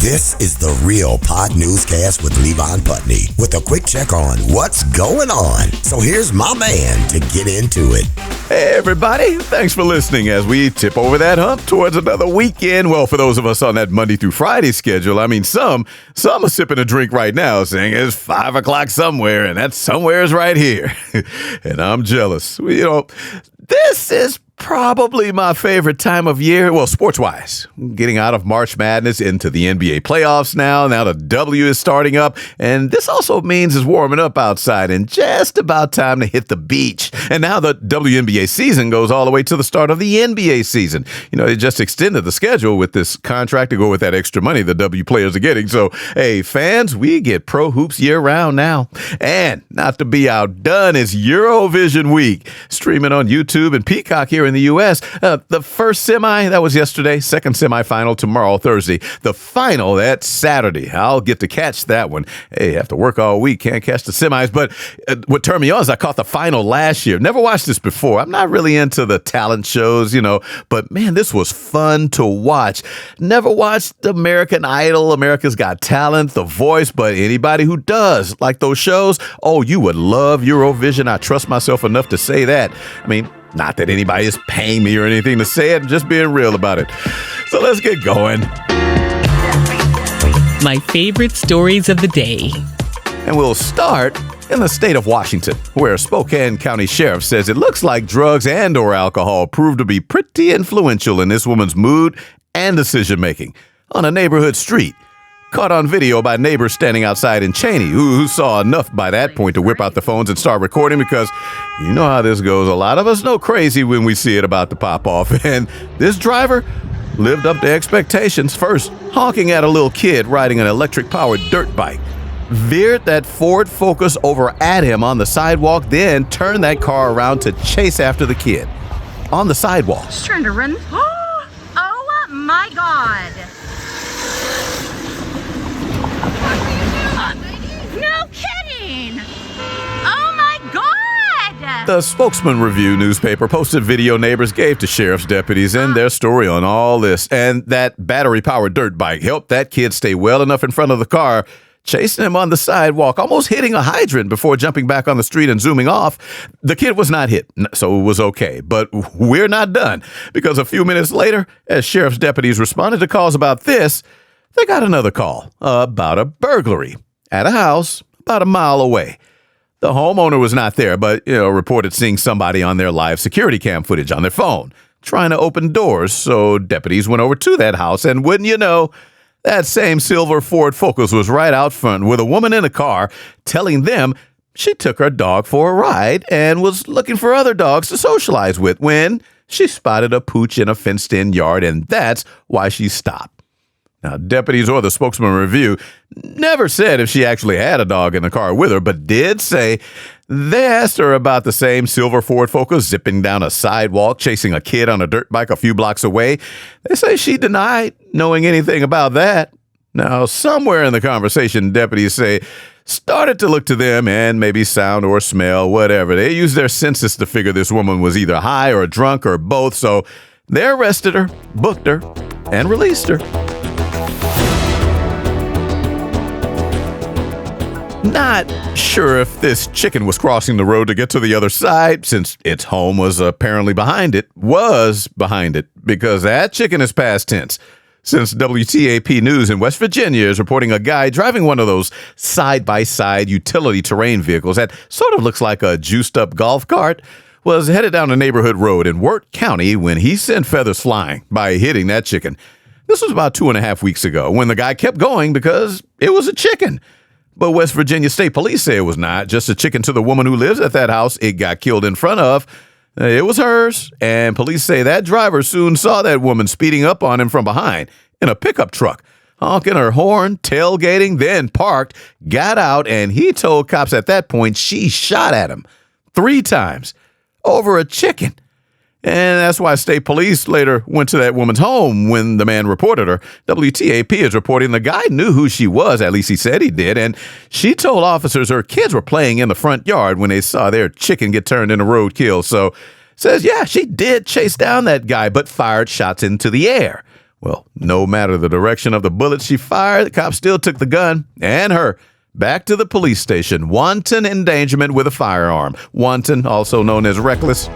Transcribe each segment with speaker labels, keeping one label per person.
Speaker 1: This is the Real Pod Newscast with Levon Putney with a quick check on what's going on. So here's my man to get into it.
Speaker 2: Hey, everybody. Thanks for listening as we tip over that hump towards another weekend. Well, for those of us on that Monday through Friday schedule, I mean, some are sipping a drink right now saying it's 5 o'clock somewhere, and that somewhere is right here. And I'm jealous. This is probably my favorite time of year, well, sports-wise. Getting out of March Madness into the NBA playoffs now. Now the W is starting up, and this also means it's warming up outside and just about time to hit the beach. And now the WNBA season goes all the way to the start of the NBA season. They just extended the schedule with this contract to go with that extra money the W players are getting. So, hey, fans, we get pro hoops year-round now. And not to be outdone, it's Eurovision week, streaming on YouTube and Peacock here in the U.S. The first semi, that was yesterday. Second semifinal tomorrow, Thursday. The final, that's Saturday. I'll get to catch that one. Hey, have to work all week. Can't catch the semis. But what turned me on is I caught the final last year. Never watched this before. I'm not really into the talent shows, But, man, this was fun to watch. Never watched American Idol, America's Got Talent, The Voice. But anybody who does like those shows, oh, you would love Eurovision. I trust myself enough to say that. I mean, not that anybody is paying me or anything to say it, just being real about it. So let's get going.
Speaker 3: My favorite stories of the day.
Speaker 2: And we'll start in the state of Washington, where Spokane County Sheriff says it looks like drugs and/or alcohol proved to be pretty influential in this woman's mood and decision-making on a neighborhood street. Caught on video by neighbors standing outside in Cheney, who saw enough by that point to whip out the phones and start recording because you know how this goes. A lot of us know crazy when we see it about to pop off. And this driver lived up to expectations. First, honking at a little kid riding an electric-powered dirt bike. Veered that Ford Focus over at him on the sidewalk, then turned that car around to chase after the kid. On the sidewalk.
Speaker 4: Just trying to run. Oh my God. No kidding! Oh my God!
Speaker 2: The Spokesman Review newspaper posted video neighbors gave to sheriff's deputies and their story on all this. And that battery-powered dirt bike helped that kid stay well enough in front of the car, chasing him on the sidewalk, almost hitting a hydrant before jumping back on the street and zooming off. The kid was not hit, so it was okay. But we're not done, because a few minutes later, as sheriff's deputies responded to calls about this, they got another call about a burglary at a house about a mile away. The homeowner was not there, but, reported seeing somebody on their live security cam footage on their phone, trying to open doors. So deputies went over to that house, and wouldn't you know, that same silver Ford Focus was right out front with a woman in a car telling them she took her dog for a ride and was looking for other dogs to socialize with when she spotted a pooch in a fenced-in yard, and that's why she stopped. Now, deputies or the Spokesman Review never said if she actually had a dog in the car with her, but did say they asked her about the same silver Ford Focus zipping down a sidewalk, chasing a kid on a dirt bike a few blocks away. They say she denied knowing anything about that. Now, somewhere in the conversation, deputies say started to look to them and maybe sound or smell, whatever. They used their senses to figure this woman was either high or drunk or both, so they arrested her, booked her, and released her. Not sure if this chicken was crossing the road to get to the other side, since its home was apparently behind it, because that chicken is past tense. Since WTAP News in West Virginia is reporting a guy driving one of those side-by-side utility terrain vehicles that sort of looks like a juiced-up golf cart, was headed down a neighborhood road in Wirt County when he sent feathers flying by hitting that chicken. This was about 2.5 weeks ago when the guy kept going because it was a chicken. But West Virginia State Police say it was not just a chicken to the woman who lives at that house it got killed in front of. It was hers, and police say that driver soon saw that woman speeding up on him from behind in a pickup truck, honking her horn, tailgating, then parked, got out, and he told cops at that point she shot at him 3 times over a chicken. And that's why state police later went to that woman's home when the man reported her. WTAP is reporting the guy knew who she was, at least he said he did, and she told officers her kids were playing in the front yard when they saw their chicken get turned into roadkill. So says, yeah, she did chase down that guy, but fired shots into the air. Well, no matter the direction of the bullet she fired, the cop still took the gun and her back to the police station. Wanton endangerment with a firearm. Wanton, also known as reckless.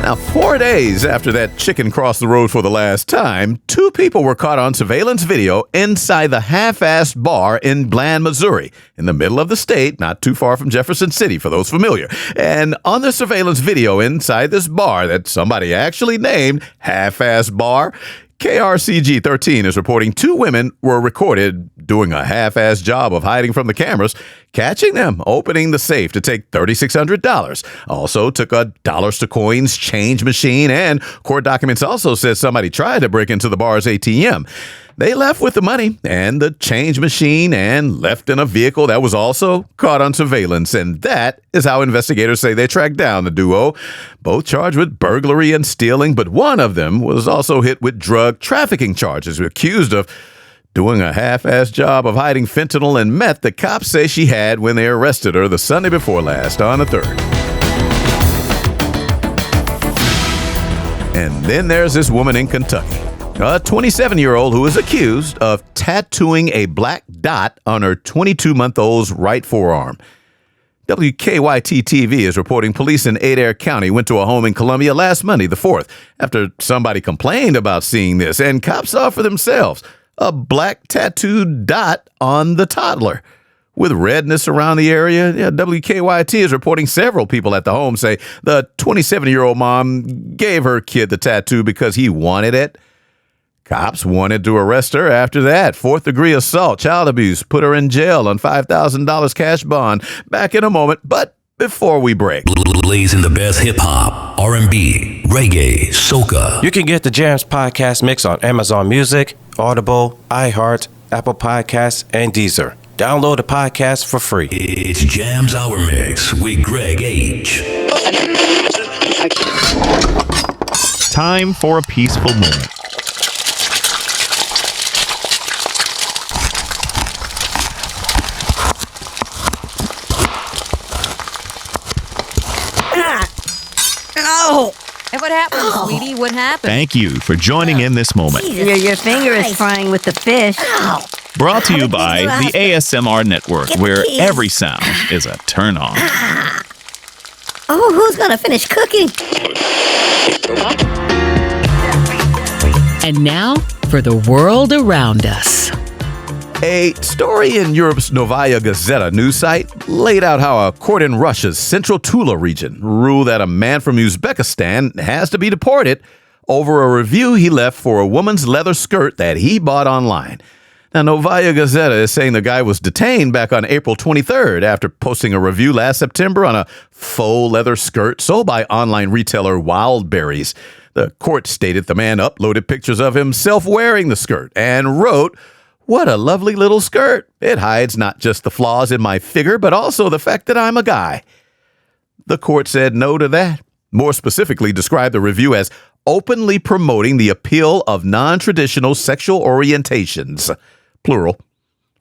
Speaker 2: Now, 4 days after that chicken crossed the road for the last time, 2 people were caught on surveillance video inside the half-assed bar in Bland, Missouri, in the middle of the state, not too far from Jefferson City, for those familiar. And on the surveillance video inside this bar that somebody actually named Half-Assed Bar, KRCG 13 is reporting 2 women were recorded doing a half-assed job of hiding from the cameras, catching them opening the safe to take $3,600. Also took a dollars to coins change machine, and court documents also said somebody tried to break into the bar's ATM. They left with the money and the change machine and left in a vehicle that was also caught on surveillance. And that is how investigators say they tracked down the duo, both charged with burglary and stealing. But one of them was also hit with drug trafficking charges, accused of doing a half-assed job of hiding fentanyl and meth the cops say she had when they arrested her the Sunday before last on the 3rd. And then there's this woman in Kentucky, a 27-year-old who is accused of tattooing a black dot on her 22-month-old's right forearm. WKYT-TV is reporting police in Adair County went to a home in Columbia last Monday, the 4th, after somebody complained about seeing this, and cops saw for themselves a black tattooed dot on the toddler. With redness around the area, WKYT is reporting several people at the home say the 27-year-old mom gave her kid the tattoo because he wanted it. Cops wanted to arrest her after that. 4th-degree assault, child abuse, put her in jail on $5,000 cash bond. Back in a moment, but before we break.
Speaker 5: Blazing the best hip-hop, R&B, reggae, soca.
Speaker 6: You can get the Jams Podcast Mix on Amazon Music, Audible, iHeart, Apple Podcasts, and Deezer. Download the podcast for free.
Speaker 5: It's Jams Hour Mix with Greg H.
Speaker 7: Time for a peaceful moment.
Speaker 4: Oh! And what happened, sweetie? What happened?
Speaker 7: Thank you for joining in this moment.
Speaker 8: Your finger is frying with the fish.
Speaker 7: Brought to you by the ASMR Network, where every sound is a turn on.
Speaker 8: Oh, who's gonna finish cooking?
Speaker 3: And now for the world around us.
Speaker 2: A story in Europe's Novaya Gazeta news site laid out how a court in Russia's central Tula region ruled that a man from Uzbekistan has to be deported over a review he left for a woman's leather skirt that he bought online. Now, Novaya Gazeta is saying the guy was detained back on April 23rd after posting a review last September on a faux leather skirt sold by online retailer Wildberries. The court stated the man uploaded pictures of himself wearing the skirt and wrote, "What a lovely little skirt. It hides not just the flaws in my figure, but also the fact that I'm a guy." The court said no to that. More specifically, described the review as openly promoting the appeal of non-traditional sexual orientations. Plural.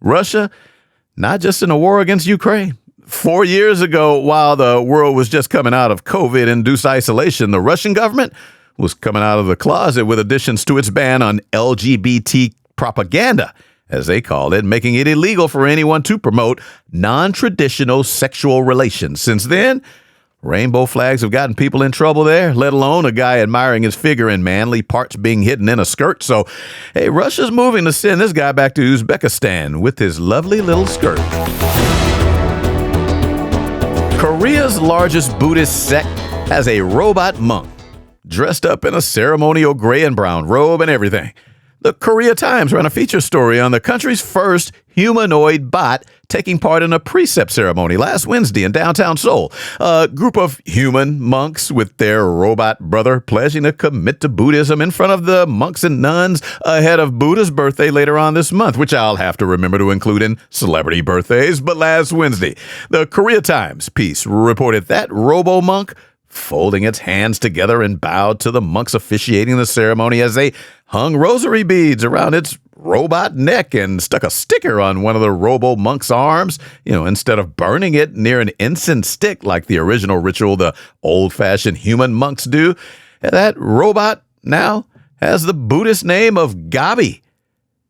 Speaker 2: Russia, not just in a war against Ukraine. 4 years ago, while the world was just coming out of COVID-induced isolation, the Russian government was coming out of the closet with additions to its ban on LGBT propaganda, as they called it, making it illegal for anyone to promote non-traditional sexual relations. Since then, rainbow flags have gotten people in trouble there, let alone a guy admiring his figure and manly parts being hidden in a skirt. So, hey, Russia's moving to send this guy back to Uzbekistan with his lovely little skirt. Korea's largest Buddhist sect has a robot monk dressed up in a ceremonial gray and brown robe and everything. The Korea Times ran a feature story on the country's first humanoid bot taking part in a precept ceremony last Wednesday in downtown Seoul. A group of human monks with their robot brother pledging to commit to Buddhism in front of the monks and nuns ahead of Buddha's birthday later on this month, which I'll have to remember to include in celebrity birthdays. But last Wednesday, the Korea Times piece reported that robo-monk folding its hands together and bowed to the monks officiating the ceremony as they hung rosary beads around its robot neck and stuck a sticker on one of the robo monk's arms, instead of burning it near an incense stick like the original ritual the old-fashioned human monks do. That robot now has the Buddhist name of Gabi.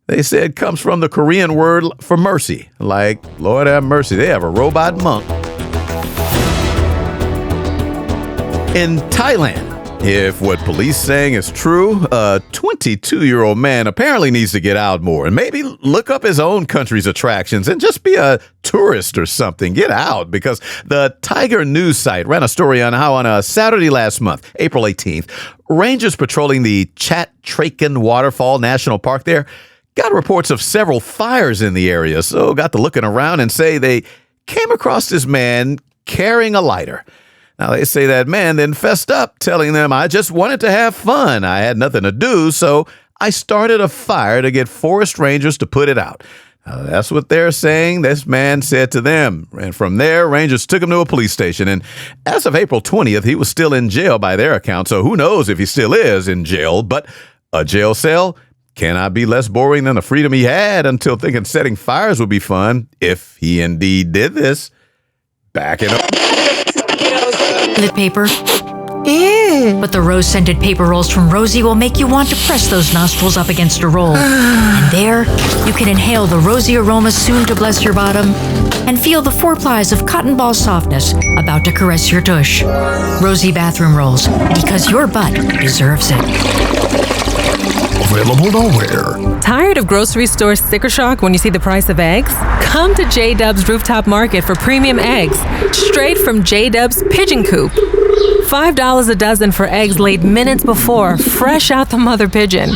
Speaker 2: They say it comes from the Korean word for mercy, like Lord have mercy. They have a robot monk. In Thailand, if what police saying is true, a 22-year-old man apparently needs to get out more and maybe look up his own country's attractions and just be a tourist or something. Get out, because the Tiger News site ran a story on how on a Saturday last month, April 18th, rangers patrolling the Chat Traken Waterfall National Park there got reports of several fires in the area, so got to looking around and say they came across this man carrying a lighter. Now, they say that man then fessed up, telling them, I just wanted to have fun. I had nothing to do, so I started a fire to get forest rangers to put it out. Now, that's what they're saying this man said to them. And from there, rangers took him to a police station. And as of April 20th, he was still in jail by their account, so who knows if he still is in jail. But a jail cell cannot be less boring than the freedom he had until thinking setting fires would be fun, if he indeed did this. Back it up.
Speaker 9: Lit paper. Ew. But the rose-scented paper rolls from Rosie will make you want to press those nostrils up against a roll. And there, you can inhale the rosy aroma soon to bless your bottom and feel the 4 plies of cotton ball softness about to caress your tush. Rosie bathroom rolls, because your butt deserves it.
Speaker 5: Available nowhere.
Speaker 10: Tired of grocery store sticker shock when you see the price of eggs? Come to J-Dub's Rooftop Market for premium eggs, straight from J-Dub's Pigeon Coop. $5 a dozen for eggs laid minutes before, fresh out the mother pigeon.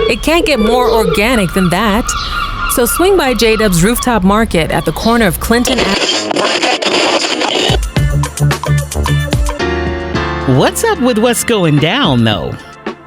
Speaker 10: It can't get more organic than that. So swing by J-Dub's Rooftop Market at the corner of Clinton
Speaker 3: What's up with what's going down, though?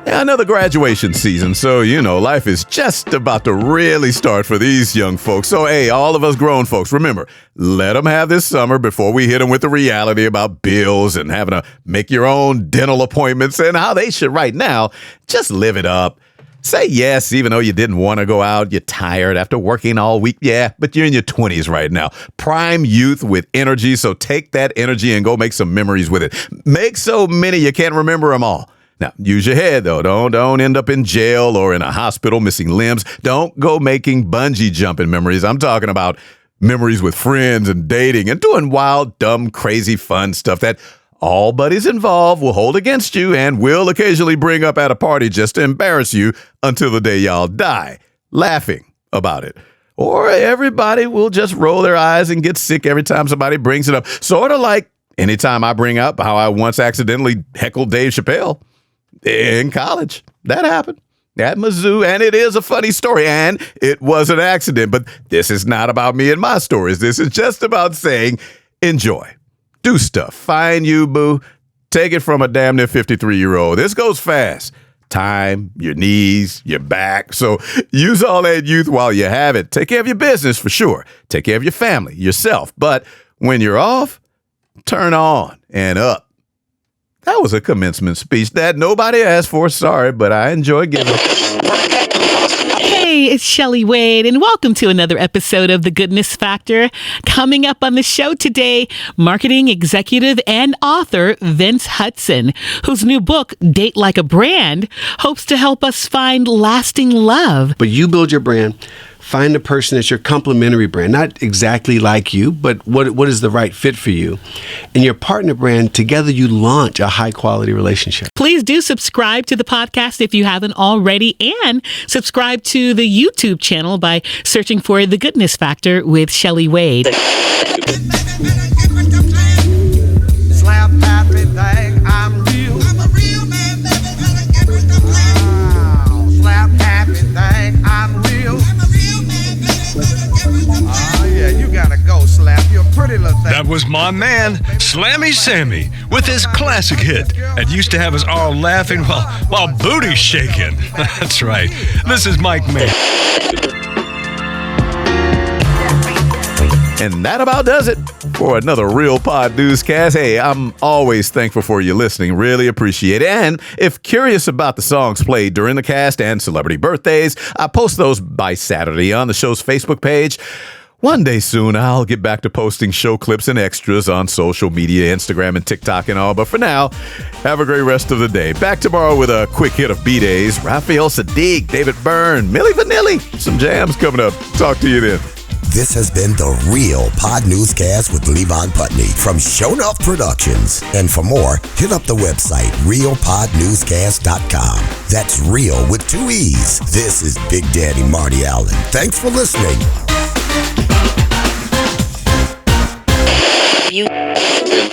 Speaker 2: Another graduation season, so life is just about to really start for these young folks. So hey, all of us grown folks, remember, let them have this summer before we hit them with the reality about bills and having to make your own dental appointments and how they should right now just live it up. Say yes, even though you didn't want to go out, you're tired after working all week. Yeah, but you're in your 20s right now. Prime youth with energy, so take that energy and go make some memories with it. Make so many you can't remember them all. Now, use your head, though. Don't end up in jail or in a hospital missing limbs. Don't go making bungee jumping memories. I'm talking about memories with friends and dating and doing wild, dumb, crazy, fun stuff that all buddies involved will hold against you and will occasionally bring up at a party just to embarrass you until the day y'all die, laughing about it. Or everybody will just roll their eyes and get sick every time somebody brings it up. Sort of like anytime I bring up how I once accidentally heckled Dave Chappelle. In college, that happened at Mizzou, and it is a funny story, and it was an accident, but this is not about me and my stories. This is just about saying, enjoy, do stuff, find you, boo, take it from a damn near 53-year-old. This goes fast. Time, your knees, your back, so use all that youth while you have it. Take care of your business, for sure. Take care of your family, yourself, but when you're off, turn on and up. That was a commencement speech that nobody asked for. Sorry, but I enjoy giving.
Speaker 3: Hey, it's Shelley Wade, and welcome to another episode of The Goodness Factor. Coming up on the show today, marketing executive and author Vince Hudson, whose new book, Date Like a Brand, hopes to help us find lasting love.
Speaker 11: But you build your brand. Find a person that's your complementary brand, not exactly like you, but what is the right fit for you. And your partner brand, together you launch a high-quality relationship.
Speaker 3: Please do subscribe to the podcast if you haven't already, and subscribe to the YouTube channel by searching for The Goodness Factor with Shelley Wade.
Speaker 12: Slap happy thing, I'm real. I'm a real man, wow. Slap happy thing, I'm real. Oh, yeah, you gotta go, Slap. You're a pretty little thing.
Speaker 13: That was my man, Slammy Sammy, with his classic hit that used to have us all laughing while booty shaking. That's right. This is Mike May.
Speaker 2: And that about does it for another Real Pod newscast. Hey, I'm always thankful for you listening. Really appreciate it. And if curious about the songs played during the cast and celebrity birthdays, I post those by Saturday on the show's Facebook page. One day soon, I'll get back to posting show clips and extras on social media, Instagram and TikTok and all. But for now, have a great rest of the day. Back tomorrow with a quick hit of B-Days. Raphael Sadiq, David Byrne, Milli Vanilli. Some jams coming up. Talk to you then.
Speaker 1: This has been the Real Pod Newscast with Levon Putney from Show Enough Productions. And for more, hit up the website, realpodnewscast.com. That's real with 2 E's. This is Big Daddy Marty Allen. Thanks for listening.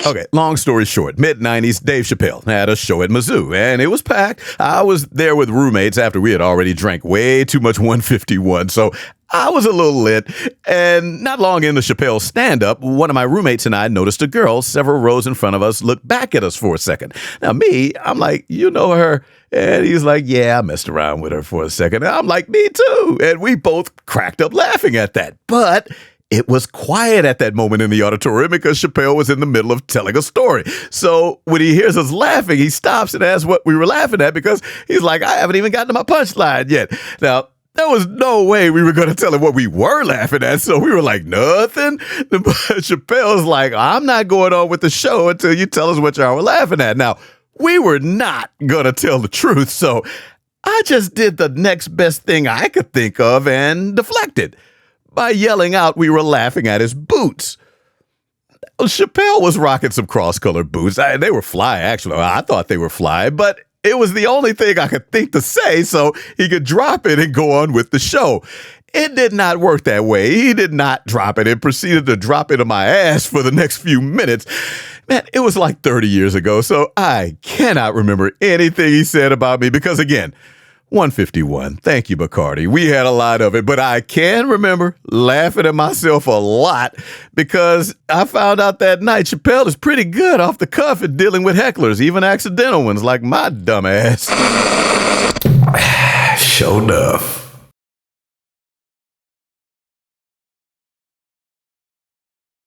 Speaker 2: Okay, long story short, mid-90s, Dave Chappelle had a show at Mizzou, and it was packed. I was there with roommates after we had already drank way too much 151, so I was a little lit. And not long into Chappelle's stand-up, one of my roommates and I noticed a girl several rows in front of us look back at us for a second. Now me, I'm like, you know her? And he's like, yeah, I messed around with her for a second. And I'm like, me too. And we both cracked up laughing at that. But it was quiet at that moment in the auditorium because Chappelle was in the middle of telling a story. So when he hears us laughing, he stops and asks what we were laughing at because he's like, I haven't even gotten to my punchline yet. Now, there was no way we were going to tell him what we were laughing at. So we were like, nothing. But Chappelle's like, I'm not going on with the show until you tell us what y'all were laughing at. Now, we were not going to tell the truth. So I just did the next best thing I could think of and deflected by yelling out we were laughing at his boots. Chappelle was rocking some cross-colored boots. They were fly, actually. I thought they were fly, but it was the only thing I could think to say so he could drop it and go on with the show. It did not work that way. He did not drop it and proceeded to drop it on my ass for the next few minutes. Man, it was like 30 years ago, so I cannot remember anything he said about me because, again, 151. Thank you, Bacardi. We had a lot of it, but I can remember laughing at myself a lot because I found out that night Chappelle is pretty good off the cuff at dealing with hecklers, even accidental ones like my dumb ass. Show enough.